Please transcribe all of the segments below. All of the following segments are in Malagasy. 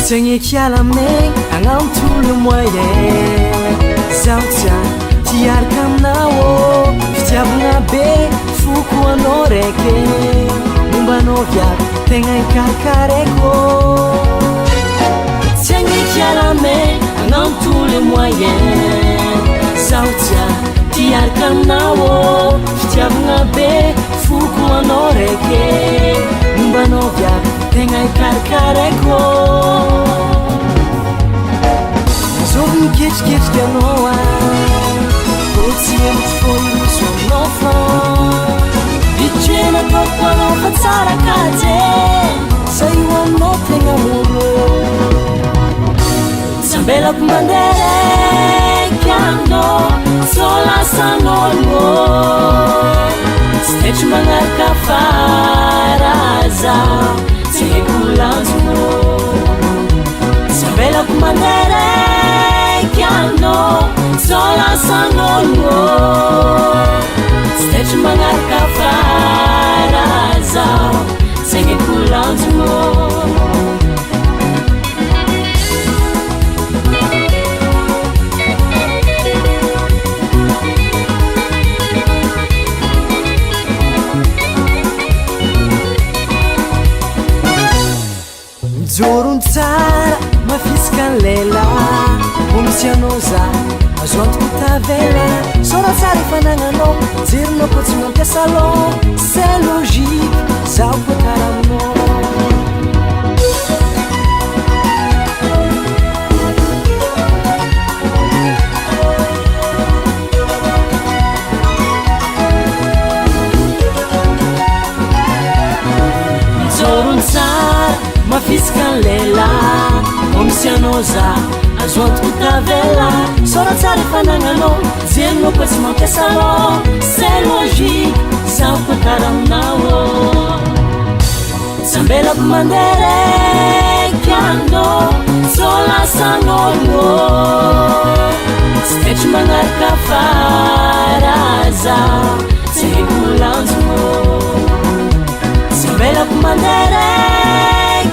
Tengkialameng angamtulu moye Zautia tiarkamnao Fitiavna be fuku anoreke Mumbanovia tenga karkareko Tengkialameng angamtulu moye Zautia tiarkamnao Fitiavna be fuku anoreke Mumbanovia tenga karkareko Kitsch genoa Polizia foi son enfant Vicina troppo non fazzare a casa Sei un notte in amore Zambella comandere che hanno sola sanno il mo Steci manarca faraza Sei culanzo Zambella comandere sola sanno l'uomo Steci manarca faraza Seghe culanzo Zorun tsara mafiskan lela Omisianoza Azoanto tavela Sora tsara fananano Jirino ko tsy mampiasa lo C'est logique Zaho ko karaminao Zorun tsara mafiskan lela Omisianoza Azoanto tavela Sora tsara fananano Jirino ko tsy mampiasa lo C'est logique Zaho ko karaminao Zambella comandere che hanno sola sanno l'uomo Steci manarca faraza Sei culanzo Zambella comandere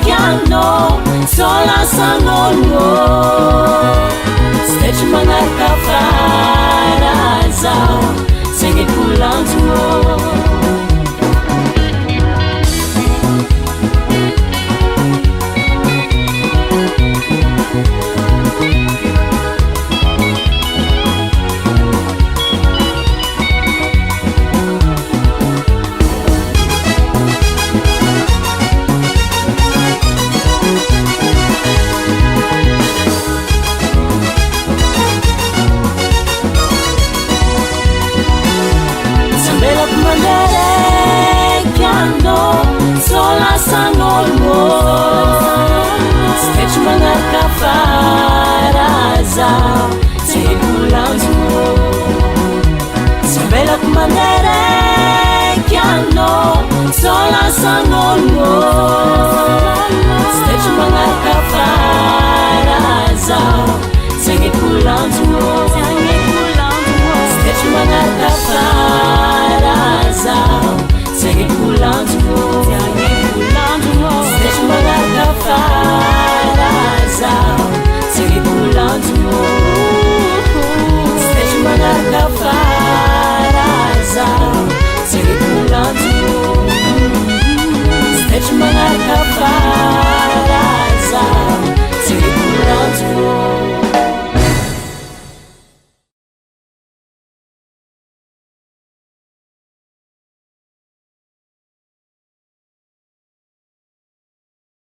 che hanno sola sanno l'uomo Steci manarca faraza Sei culanzo Sola sanno l'uomo Steci manarca faraza Sei culanzo Zambella comandere che hanno Sola sanno l'uomo Steci manarca